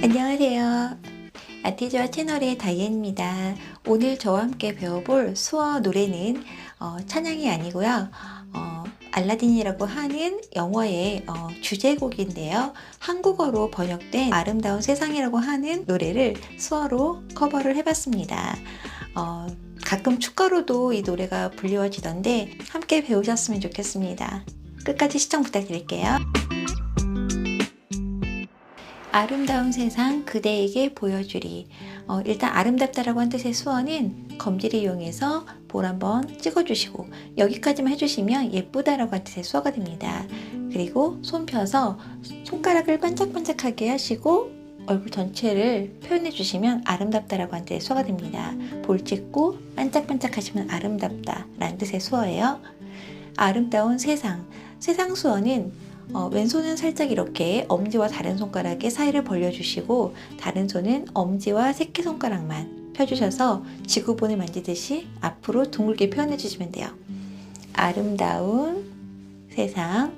안녕하세요. 아티즈와 채널의 다이앤입니다. 오늘 저와 함께 배워볼 수어 노래는 찬양이 아니고요. 알라딘이라고 하는 영어의 주제곡인데요. 한국어로 번역된 아름다운 세상이라고 하는 노래를 수어로 커버를 해봤습니다. 가끔 축가로도 이 노래가 불리워지던데 함께 배우셨으면 좋겠습니다. 끝까지 시청 부탁드릴게요. 아름다운 세상 그대에게 보여주리. 일단 아름답다라고 한 뜻의 수어는 검지를 이용해서 볼 한번 찍어주시고 여기까지만 해주시면 예쁘다라고 한 뜻의 수어가 됩니다. 그리고 손 펴서 손가락을 반짝반짝하게 하시고 얼굴 전체를 표현해 주시면 아름답다라고 한 뜻의 수어가 됩니다. 볼 찍고 반짝반짝 하시면 아름답다라는 뜻의 수어예요. 아름다운 세상. 세상 수어는 왼손은 살짝 이렇게 엄지와 다른 손가락의 사이를 벌려주시고 다른 손은 엄지와 새끼손가락만 펴주셔서 지구본을 만지듯이 앞으로 둥글게 표현해 주시면 돼요. 아름다운 세상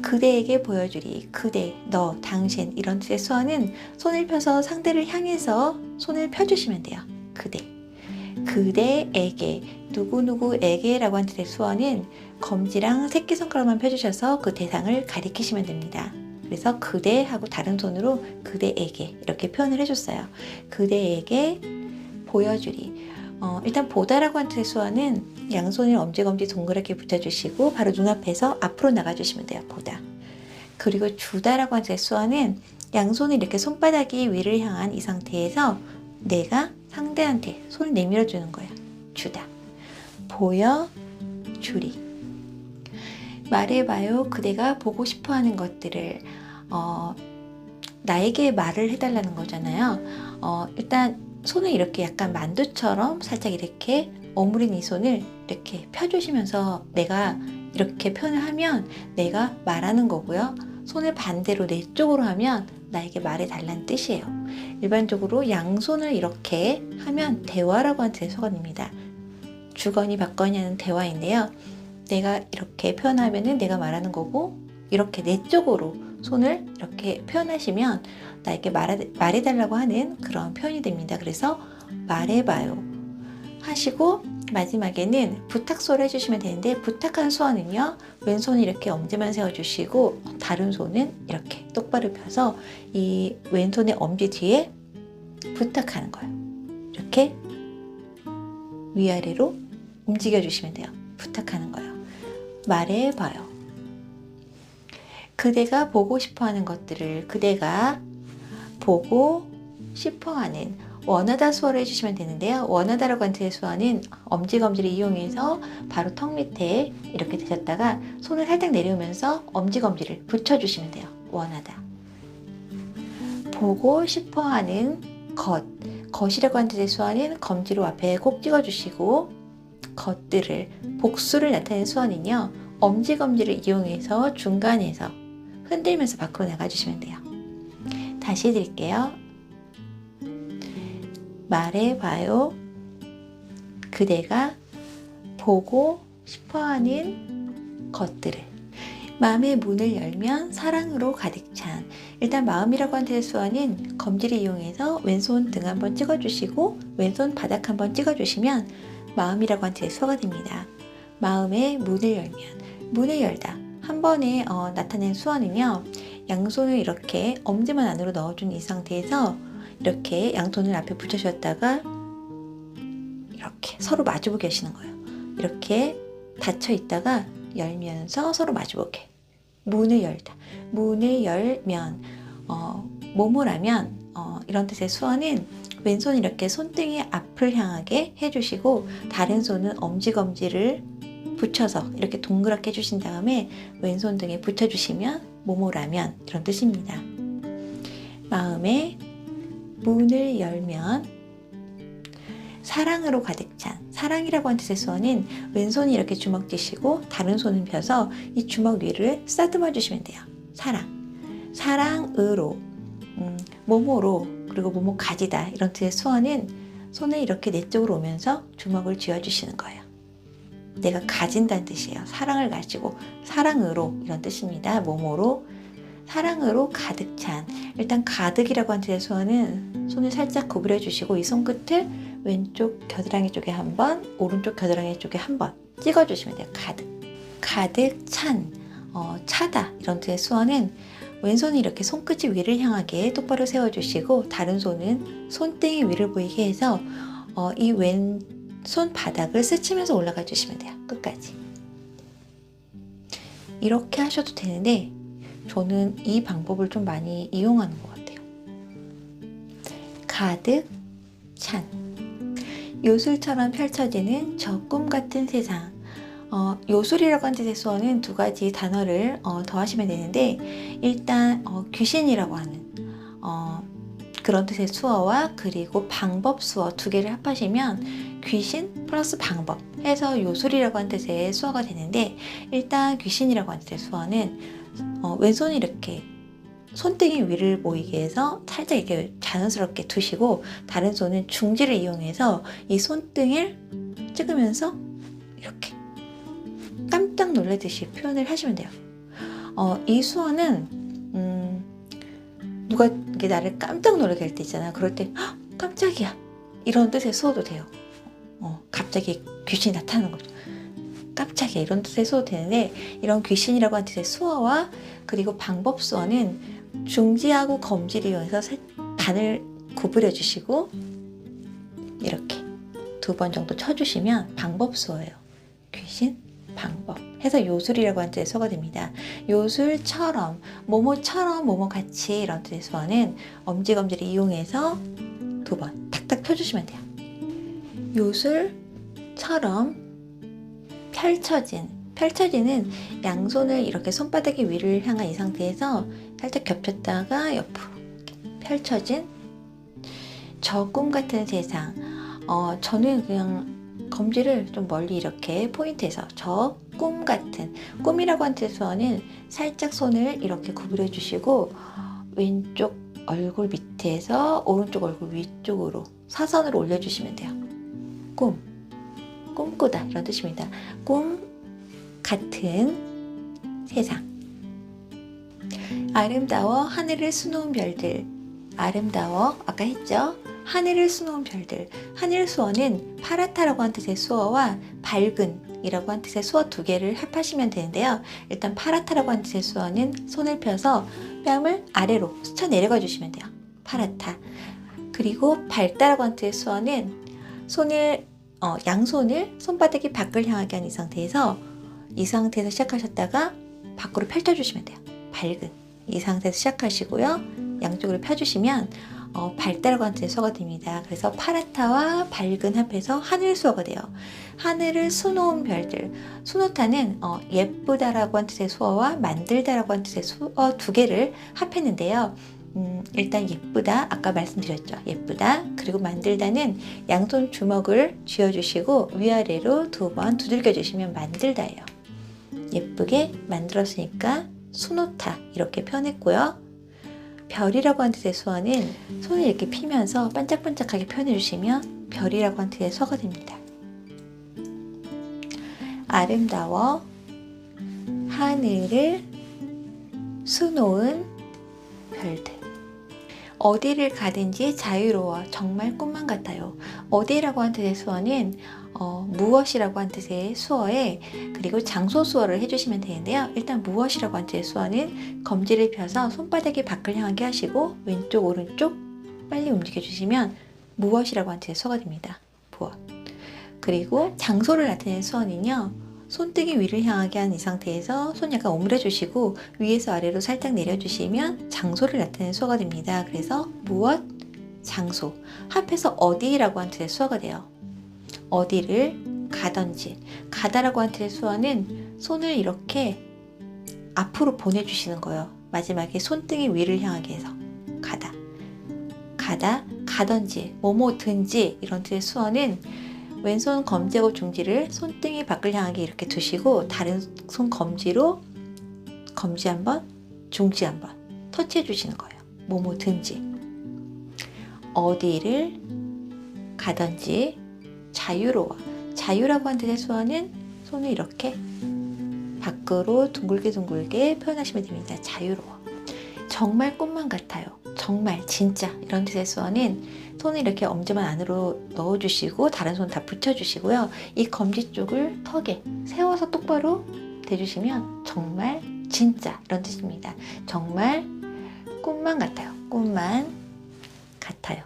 그대에게 보여주리. 그대, 너, 당신 이런 뜻의 수어는 손을 펴서 상대를 향해서 손을 펴주시면 돼요. 그대, 그대에게, 누구누구에게라고 한 뜻의 수어는 검지랑 새끼손가락만 펴주셔서 그 대상을 가리키시면 됩니다. 그래서 그대하고 다른 손으로 그대에게 이렇게 표현을 해줬어요. 그대에게 보여주리. 일단 보다라고 한 뜻의 수어는 양손을 엄지검지 동그랗게 붙여주시고 바로 눈앞에서 앞으로 나가주시면 돼요. 보다. 그리고 주다라고 한 뜻의 수어는 양손을 이렇게 손바닥이 위를 향한 이 상태에서 내가 상대한테 손을 내밀어 주는 거예요. 주다. 보여주리. 말해봐요. 그대가 보고 싶어 하는 것들을. 나에게 말을 해달라는 거잖아요. 일단 손을 이렇게 약간 만두처럼 살짝 이렇게 오므린 이 손을 이렇게 펴주시면서 내가 이렇게 표현을 하면 내가 말하는 거고요. 손을 반대로 내 쪽으로 하면 나에게 말해달라는 뜻이에요. 일반적으로 양손을 이렇게 하면 대화라고 하는 뜻의 수어가 됩니다. 주거니 받거니 하는 대화인데요. 내가 이렇게 표현하면은 내가 말하는 거고 이렇게 내 쪽으로 손을 이렇게 표현하시면 나에게 말해달라고 하는 그런 표현이 됩니다. 그래서 말해봐요 하시고 마지막에는 부탁소를 해주시면 되는데 부탁하는 수어는요. 왼손을 이렇게 엄지만 세워주시고 다른 손은 이렇게 똑바로 펴서 이 왼손의 엄지 뒤에 부탁하는 거예요. 이렇게 위아래로 움직여주시면 돼요. 부탁하는 거예요. 말해봐요. 그대가 보고 싶어하는 것들을 그대가 보고 싶어하는 원하다 수어를 해주시면 되는데요. 원하다라고 하는 뜻의 수어는 엄지검지를 이용해서 바로 턱 밑에 이렇게 대셨다가 손을 살짝 내려오면서 엄지검지를 붙여주시면 돼요. 원하다. 보고 싶어하는 것. 것이라고 하는 뜻의 수어는 검지로 앞에 꼭 찍어주시고 것들을 복수를 나타내는 수어는요. 엄지검지를 이용해서 중간에서 흔들면서 밖으로 나가주시면 돼요. 다시 드릴게요. 말해봐요. 그대가 보고 싶어하는 것들을. 마음의 문을 열면 사랑으로 가득 찬. 일단 마음이라고 하는 뜻의 수어는 검지를 이용해서 왼손 등 한번 찍어주시고 왼손 바닥 한번 찍어주시면 마음이라고 하는 뜻의 수어가 됩니다. 마음의 문을 열면. 문을 열다. 한 번에 나타낸 수어는요. 양손을 이렇게 엄지만 안으로 넣어준 이 상태에서 이렇게 양손을 앞에 붙여주셨다가 이렇게 서로 마주보게 하시는 거예요. 이렇게 닫혀 있다가 열면서 서로 마주보게. 문을 열다. 문을 열면 뭐뭐라면 이런 뜻의 수어는 왼손 이렇게 손등의 앞을 향하게 해주시고 다른 손은 엄지검지를 붙여서 이렇게 동그랗게 해주신 다음에 왼손 등에 붙여주시면 뭐뭐라면 이런 뜻입니다. 마음에 문을 열면 사랑으로 가득 찬. 사랑이라고 하는 뜻의 수어는 왼손이 이렇게 주먹 쥐시고 다른 손을 펴서 이 주먹 위를 쓰다듬어 주시면 돼요. 사랑. 사랑으로 뭐뭐로 그리고 뭐뭐 가지다 이런 뜻의 수어는 손을 이렇게 내 쪽으로 오면서 주먹을 쥐어주시는 거예요. 내가 가진다는 뜻이에요. 사랑을 가지고 사랑으로 이런 뜻입니다. 뭐뭐로 사랑으로 가득 찬. 일단 가득이라고 하는 뜻의 수어는 손을 살짝 구부려 주시고 이 손끝을 왼쪽 겨드랑이 쪽에 한 번, 오른쪽 겨드랑이 쪽에 한 번 찍어 주시면 돼요. 가득. 가득 찬, 차다 이런 뜻의 수어는 왼손이 이렇게 손끝이 위를 향하게 똑바로 세워주시고 다른 손은 손등이 위를 보이게 해서 이 왼손 바닥을 스치면서 올라가 주시면 돼요. 끝까지. 이렇게 하셔도 되는데 저는 이 방법을 좀 많이 이용하는 것 같아요. 가득 찬. 요술처럼 펼쳐지는 저 꿈 같은 세상. 요술이라고 하는 뜻의 수어는 두 가지 단어를 더하시면 되는데 일단 귀신이라고 하는 그런 뜻의 수어와 그리고 방법 수어 두 개를 합하시면 귀신 플러스 방법 해서 요술이라고 하는 뜻의 수어가 되는데 일단 귀신이라고 하는 뜻의 수어는 왼손이 이렇게 손등이 위를 보이게 해서 살짝 이렇게 자연스럽게 두시고 다른 손은 중지를 이용해서 이 손등을 찍으면서 이렇게 깜짝 놀라듯이 표현을 하시면 돼요. 이 수어는 누가 이게 나를 깜짝 놀라게 할 때 있잖아요. 그럴 때 깜짝이야 이런 뜻의 수어도 돼요. 갑자기 귀신이 나타나는 거죠. 깜짝이야 이런 뜻의 수어도 되는데 이런 귀신이라고 하는 뜻의 수어와 그리고 방법 수어는 중지하고 검지를 이용해서 단을 구부려 주시고 이렇게 두 번 정도 쳐주시면 방법 수어예요. 귀신, 방법 해서 요술이라고 하는 뜻의 수어가 됩니다. 요술처럼, 뭐뭐처럼, 뭐뭐같이 이런 뜻의 수어는 엄지검지를 이용해서 두 번 탁탁 펴주시면 돼요. 요술처럼 펼쳐지는 양손을 이렇게 손바닥이 위를 향한 이 상태에서 살짝 겹쳤다가 옆으로 펼쳐진 저 꿈 같은 세상. 저는 그냥 검지를 좀 멀리 이렇게 포인트해서 저 꿈 같은, 꿈이라고 하는 뜻에서는 살짝 손을 이렇게 구부려 주시고 왼쪽 얼굴 밑에서 오른쪽 얼굴 위쪽으로 사선으로 올려주시면 돼요. 꿈꾸다 이런 뜻입니다. 꿈 같은 세상. 아름다워 하늘을 수놓은 별들. 아름다워 아까 했죠? 하늘을 수놓은 별들. 하늘 수어는 파랗다라고 하는 뜻의 수어와 밝은 이라고 하는 뜻의 수어 두 개를 합하시면 되는데요. 일단 파랗다라고 하는 뜻의 수어는 손을 펴서 뺨을 아래로 스쳐 내려가 주시면 돼요. 파랗다. 그리고 밝다라고 하는 뜻의 수어는 손을 양손을 손바닥이 밖을 향하게 한 이 상태에서 시작하셨다가 밖으로 펼쳐주시면 돼요. 밝은 이 상태에서 시작하시고요. 양쪽으로 펴주시면 밝다라고 하는 뜻의 수어가 됩니다. 그래서 파랗다와 밝은 합해서 하늘 수어가 돼요. 하늘을 수놓은 별들. 수놓다는 예쁘다라고 하는 뜻의 수어와 만들다라고 하는 뜻의 수어 두 개를 합했는데요. 일단 예쁘다 아까 말씀드렸죠. 예쁘다 그리고 만들다는 양손 주먹을 쥐어주시고 위아래로 두 번 두들겨 주시면 만들다예요. 예쁘게 만들었으니까 수놓다 이렇게 표현했고요. 별이라고 하는 뜻의 수어는 손을 이렇게 피면서 반짝반짝하게 표현해 주시면 별이라고 하는 뜻의 수어가 됩니다. 아름다워 하늘을 수놓은 별들. 어디를 가든지 자유로워 정말 꿈만 같아요. 어디라고 하는 뜻의 수어는 무엇이라고 하는 뜻의 수어에 그리고 장소 수어를 해주시면 되는데요. 일단 무엇이라고 하는 뜻의 수어는 검지를 펴서 손바닥이 밖을 향하게 하시고 왼쪽 오른쪽 빨리 움직여 주시면 무엇이라고 하는 뜻의 수어가 됩니다. 무엇. 그리고 장소를 나타내는 수어는요. 손등이 위를 향하게 한 이 상태에서 손 약간 오므려 주시고 위에서 아래로 살짝 내려주시면 장소를 나타내는 수어가 됩니다. 그래서 무엇, 장소 합해서 어디라고 하는 뜻의 수어가 돼요. 어디를 가든지. 가다라고 하는 뜻의 수어는 손을 이렇게 앞으로 보내주시는 거예요. 마지막에 손등이 위를 향하게 해서 가다, 가든지, 뭐뭐든지 이런 뜻의 수어는 왼손 검지하고 중지를 손등이 밖을 향하게 이렇게 두시고 다른 손 검지로 검지 한번, 중지 한번 터치해 주시는 거예요. 뭐뭐든지. 어디를 가든지 자유로워. 자유라고 하는 뜻의 수어는 손을 이렇게 밖으로 둥글게 표현하시면 됩니다. 자유로워. 정말 꿈만 같아요. 정말 진짜 이런 뜻의 수어는 손을 이렇게 엄지만 안으로 넣어주시고 다른 손 다 붙여주시고요. 이 검지 쪽을 턱에 세워서 똑바로 대주시면 정말 진짜 이런 뜻입니다. 정말 꿈만 같아요. 꿈만 같아요.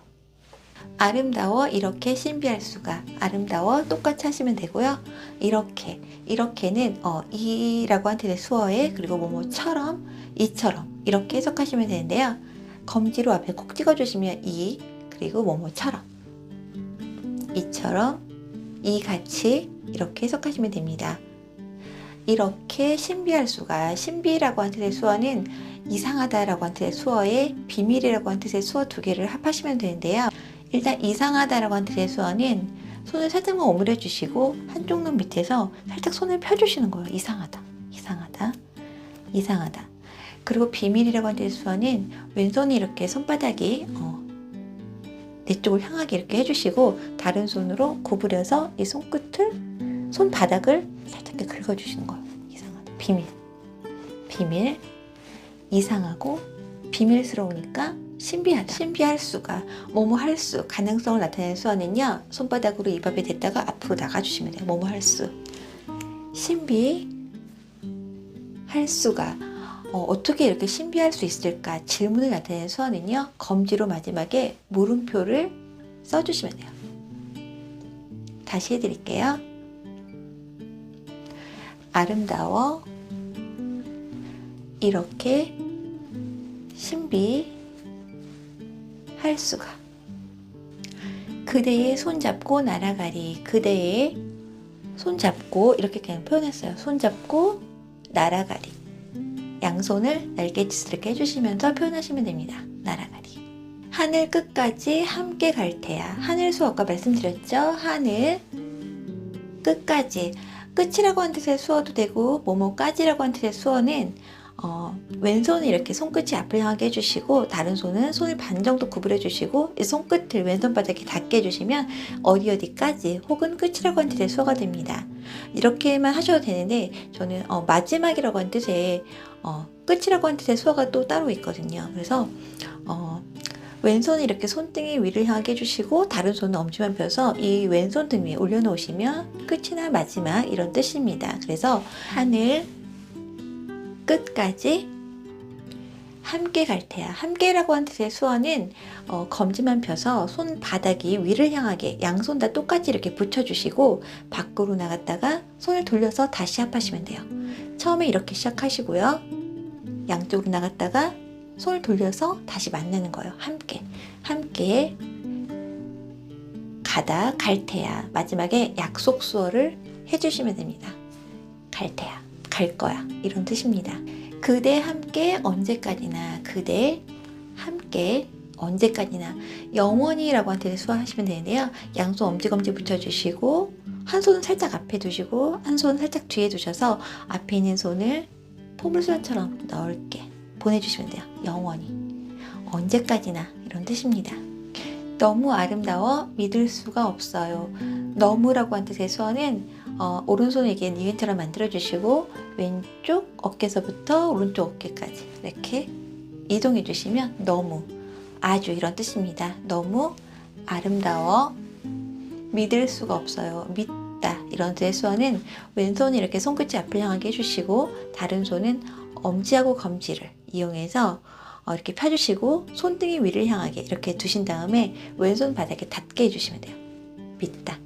아름다워 이렇게 신비할 수가. 아름다워 똑같이 하시면 되고요. 이렇게는 이라고 한 뜻의 수어에 그리고 뭐뭐처럼 이처럼 이렇게 해석하시면 되는데요. 검지로 앞에 콕 찍어주시면 이 그리고 뭐뭐처럼 이처럼 이같이 이렇게 해석하시면 됩니다. 이렇게 신비할 수가. 신비라고 한 뜻의 수어는 이상하다라고 한 뜻의 수어에 비밀이라고 한 뜻의 수어 두 개를 합하시면 되는데요. 일단 이상하다라고 한 뜻의 수어는 손을 살짝만 오므려 주시고 한쪽 눈 밑에서 살짝 손을 펴주시는 거예요. 이상하다, 이상하다, 이상하다. 그리고 비밀이라고 한 뜻의 수어는 왼손이 이렇게 손바닥이 내 쪽을 향하게 이렇게 해주시고 다른 손으로 구부려서 이 손끝을 손바닥을 살짝 이렇게 긁어주시는 거예요. 이상하다, 비밀, 이상하고 비밀스러우니까 신비하다, 신비할 수가, 뭐뭐 할 수, 가능성을 나타내는 수어는요. 손바닥으로 입 앞에 댔다가 앞으로 나가주시면 돼요. 뭐뭐 할 수, 신비할 수가. 어떻게 이렇게 신비할 수 있을까? 질문을 나타내는 수어는요. 검지로 마지막에 물음표를 써주시면 돼요. 다시 해드릴게요. 아름다워 이렇게 신비할 수가. 그대의 손잡고 날아가리. 그대의 손잡고 이렇게 그냥 표현했어요. 손잡고 날아가리. 양손을 날개짓을 이렇게 해주시면서 표현하시면 됩니다. 날아가리. 하늘 끝까지 함께 갈 테야. 하늘 수어 아까 말씀드렸죠? 하늘 끝까지. 끝이라고 한 뜻의 수어도 되고 뭐뭐까지라고 한 뜻의 수어는 왼손을 이렇게 손끝이 앞을 향하게 해주시고 다른 손은 손을 반 정도 구부려 주시고 이 손끝을 왼손 바닥에 닿게 해주시면 어디까지 혹은 끝이라고 한 뜻의 수어가 됩니다. 이렇게만 하셔도 되는데 저는 마지막이라고 한 뜻의 끝이라고 한 뜻의 수어가 또 따로 있거든요. 그래서 왼손을 이렇게 손등이 위를 향하게 해주시고 다른 손은 엄지만 펴서 이 왼손 등 위에 올려놓으시면 끝이나 마지막 이런 뜻입니다. 그래서 하늘 끝까지 함께 갈 테야. 함께라고 한 뜻의 수어는 검지만 펴서 손바닥이 위를 향하게 양손 다 똑같이 이렇게 붙여주시고 밖으로 나갔다가 손을 돌려서 다시 합하시면 돼요. 처음에 이렇게 시작하시고요. 양쪽으로 나갔다가 손을 돌려서 다시 만나는 거예요. 함께 가다 갈 테야. 마지막에 약속 수어를 해주시면 됩니다. 갈 테야, 갈 거야 이런 뜻입니다. 그대 함께 언제까지나. 그대 함께 언제까지나. 영원히라고 한 뜻의 수어 하시면 되는데요. 양손 엄지검지 붙여주시고 한 손은 살짝 앞에 두시고 한 손은 살짝 뒤에 두셔서 앞에 있는 손을 포물선처럼 넓게 보내주시면 돼요. 영원히 언제까지나 이런 뜻입니다. 너무 아름다워 믿을 수가 없어요. 너무라고 한 뜻의 수어는 오른손을 이렇게 니은처럼 만들어 주시고 왼쪽 어깨서부터 오른쪽 어깨까지 이렇게 이동해 주시면 너무 아주 이런 뜻입니다. 너무 아름다워 믿을 수가 없어요. 믿다 이런 뜻의 수어는 왼손이 이렇게 손끝이 앞을 향하게 해주시고 다른 손은 엄지하고 검지를 이용해서 이렇게 펴주시고 손등이 위를 향하게 이렇게 두신 다음에 왼손 바닥에 닿게 해주시면 돼요. 믿다.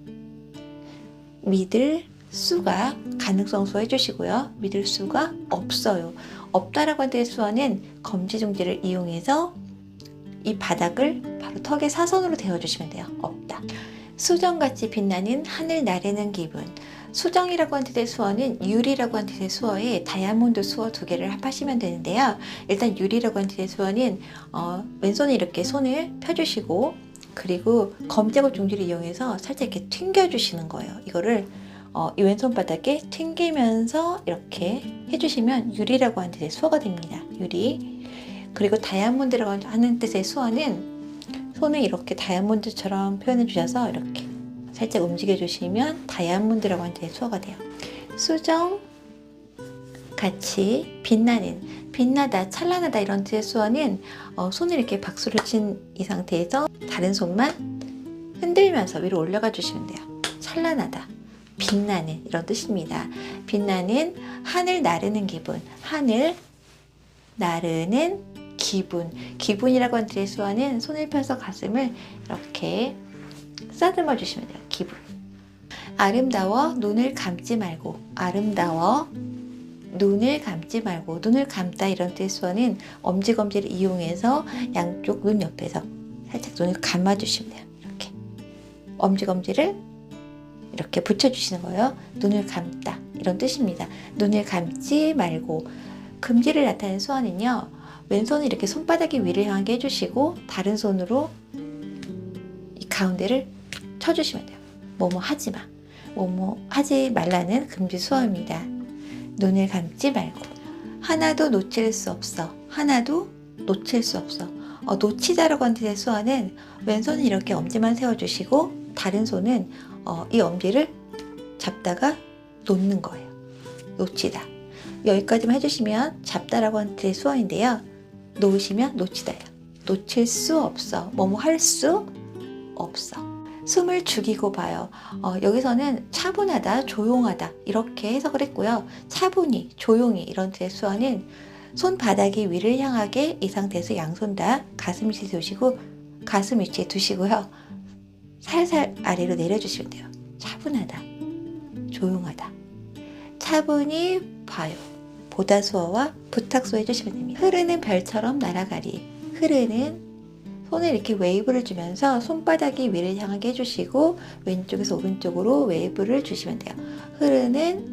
믿을 수가 가능성 수어 해주시고요. 믿을 수가 없어요. 없다라고 하는 수어는 검지중지를 이용해서 이 바닥을 바로 턱에 사선으로 대어주시면 돼요. 없다. 수정같이 빛나는 하늘 나르는 기분. 수정이라고 한 뜻의 수어는 유리라고 한 뜻의 수어에 다이아몬드 수어 두 개를 합하시면 되는데요. 일단 유리라고 한 뜻의 수어는 왼손에 이렇게 손을 펴주시고 그리고 검지하고 중지를 이용해서 살짝 이렇게 튕겨주시는 거예요. 이거를 이 왼손 바닥에 튕기면서 이렇게 해주시면 유리라고 하는 뜻의 수어가 됩니다. 유리. 그리고 다이아몬드라고 하는 뜻의 수어는 손을 이렇게 다이아몬드처럼 표현해 주셔서 이렇게 살짝 움직여 주시면 다이아몬드라고 하는 뜻의 수어가 돼요. 수정 같이 빛나다, 찬란하다 이런 뜻의 수어는 손을 이렇게 박수를 친 이 상태에서 다른 손만 흔들면서 위로 올려가 주시면 돼요. 찬란하다, 빛나는 이런 뜻입니다. 빛나는 하늘 나르는 기분, 하늘 나르는 기분이라고 하는 뜻의 수어는 손을 펴서 가슴을 이렇게 쓰다듬어 주시면 돼요. 기분. 아름다워 눈을 감지 말고, 아름다워 눈을 감지 말고, 눈을 감다 이런 뜻의 수어는 엄지검지를 이용해서 양쪽 눈 옆에서 살짝 눈을 감아주시면 돼요. 이렇게 엄지검지를 이렇게 붙여주시는 거예요. 눈을 감다 이런 뜻입니다. 눈을 감지 말고. 금지를 나타내는 수어는요, 왼손을 이렇게 손바닥이 위를 향하게 해주시고 다른 손으로 이 가운데를 쳐주시면 돼요. 뭐뭐 하지 마, 뭐뭐 하지 말라는 금지 수어입니다. 눈을 감지 말고. 하나도 놓칠 수 없어, 하나도 놓칠 수 없어. 놓치다라고 하는 뜻의 수어는 왼손은 이렇게 엄지만 세워주시고 다른 손은 이 엄지를 잡다가 놓는 거예요. 놓치다. 여기까지만 해주시면 잡다라고 하는 뜻의 수어인데요. 놓으시면 놓치다예요. 놓칠 수 없어, 뭐뭐 할 수 없어. 숨을 죽이고 봐요. 여기서는 차분하다, 조용하다 이렇게 해석을 했고요. 차분히, 조용히 이런 뜻의 수어는 손바닥이 위를 향하게 이 상태에서 양손 다 가슴 위치에 두시고 가슴 위치에 두시고요. 살살 아래로 내려주시면 돼요. 차분하다, 조용하다. 차분히 봐요. 보다 수어와 부탁수어 해주시면 됩니다. 흐르는 별처럼 날아가리. 흐르는, 손을 이렇게 웨이브를 주면서 손바닥이 위를 향하게 해주시고 왼쪽에서 오른쪽으로 웨이브를 주시면 돼요. 흐르는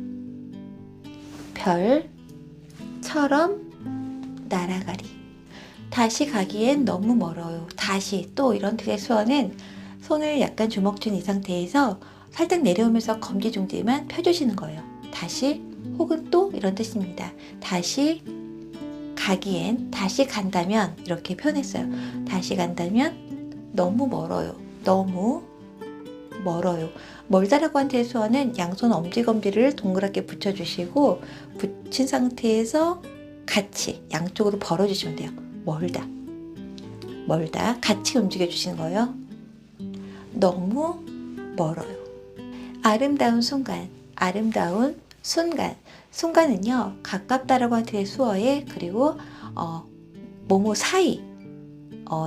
별처럼 날아가리. 다시 가기엔 너무 멀어요. 다시, 또 이런 뜻의 수어는 손을 약간 주먹 쥔 이 상태에서 살짝 내려오면서 검지중지만 펴주시는 거예요. 다시 혹은 또 이런 뜻입니다. 다시 가기엔, 다시 간다면 이렇게 표현했어요. 다시 간다면 너무 멀어요. 너무 멀어요. 멀다라고 한 뜻의 수어는 양손 엄지검지를 동그랗게 붙여주시고 붙인 상태에서 같이 양쪽으로 벌어주시면 돼요. 멀다, 멀다. 같이 움직여 주시는 거예요. 너무 멀어요. 아름다운 순간, 아름다운 순간. 순간은요, 가깝다라고 하는 뜻의 수어에 그리고 뭐뭐 사이,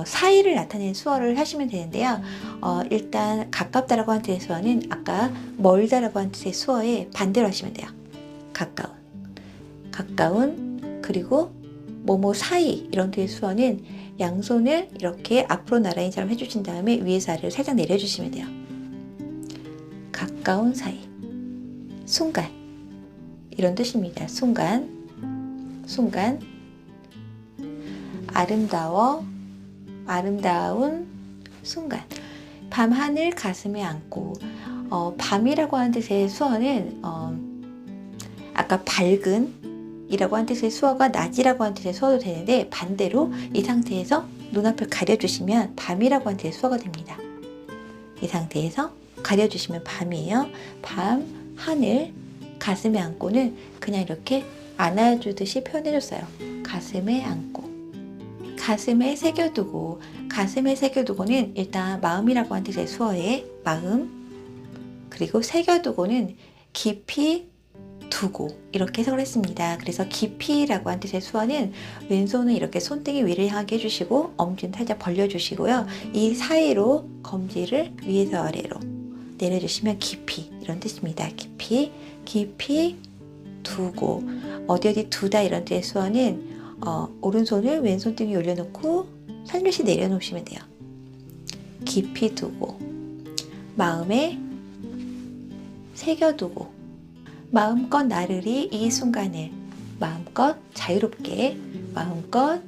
사이를 나타내는 수어를 하시면 되는데요. 일단 가깝다라고 하는 뜻의 수어는 아까 멀다라고 하는 뜻의 수어에 반대로 하시면 돼요. 가까운 그리고 뭐뭐 사이 이런 뜻의 수어는 양손을 이렇게 앞으로 나란히처럼 해주신 다음에 위에서 아래로 살짝 내려주시면 돼요. 가까운 사이, 순간 이런 뜻입니다. 순간, 아름다워, 아름다운 순간. 밤하늘 가슴에 안고. 밤이라고 하는 뜻의 수어는 아까 밝은 이라고 하는 뜻의 수어가 낮이라고 하는 뜻의 수어도 되는데 반대로 이 상태에서 눈앞을 가려주시면 밤이라고 하는 뜻의 수어가 됩니다. 이 상태에서 가려주시면 밤이에요. 밤, 하늘, 가슴에 안고는 그냥 이렇게 안아주듯이 표현해줬어요. 가슴에 안고. 가슴에 새겨두고. 가슴에 새겨두고는 일단 마음이라고 하는 뜻의 수어에 마음, 그리고 새겨두고는 깊이 두고 이렇게 해석을 했습니다. 그래서 깊이라고 하는 뜻의 수어는 왼손은 이렇게 손등이 위를 향하게 해주시고 엄지는 살짝 벌려주시고요. 이 사이로 검지를 위에서 아래로 내려주시면 깊이 이런 뜻입니다. 깊이 두고. 어디 두다 이런 뜻의 수어는 오른손을 왼손 등 위에 올려놓고 살며시 내려놓으시면 돼요. 깊이 두고. 마음에 새겨두고. 마음껏 나르리 이 순간을. 마음껏 자유롭게 마음껏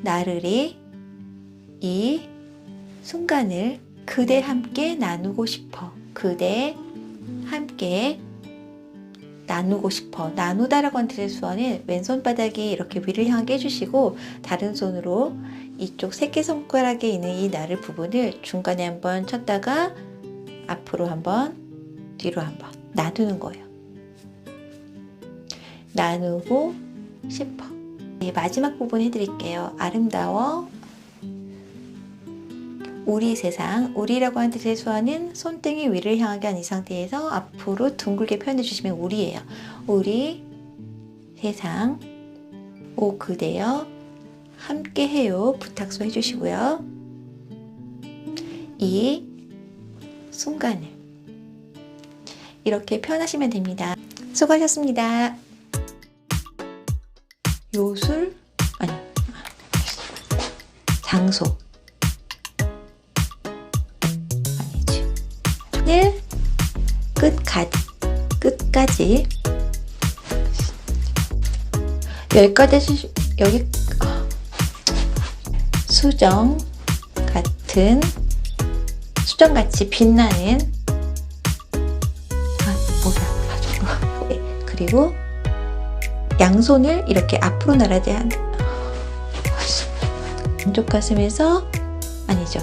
나르리 이 순간을 그대 함께 나누고 싶어. 그대 함께 나누고 싶어. 나누다라고 하는 뜻의 수어는 왼손바닥이 이렇게 위를 향하게 해주시고 다른 손으로 이쪽 새끼손가락에 있는 이 나를 부분을 중간에 한번 쳤다가 앞으로 한번 뒤로 한번 나누는 거예요. 나누고 싶어. 네, 마지막 부분 해드릴게요. 아름다워. 우리 세상, 우리라고 하는 뜻의 수어는 손등이 위를 향하게 한 이 상태에서 앞으로 둥글게 표현해 주시면 우리예요. 우리 세상, 오 그대여 함께 해요. 부탁소 해주시고요. 이 순간을 이렇게 표현하시면 됩니다. 수고하셨습니다. 요술, 아니, 장소. 늘 끝까지 여기까지 여기 수정같이 빛나는 네, 그리고 양손을 이렇게 앞으로 나란히 한 왼쪽 가슴에서 아니죠.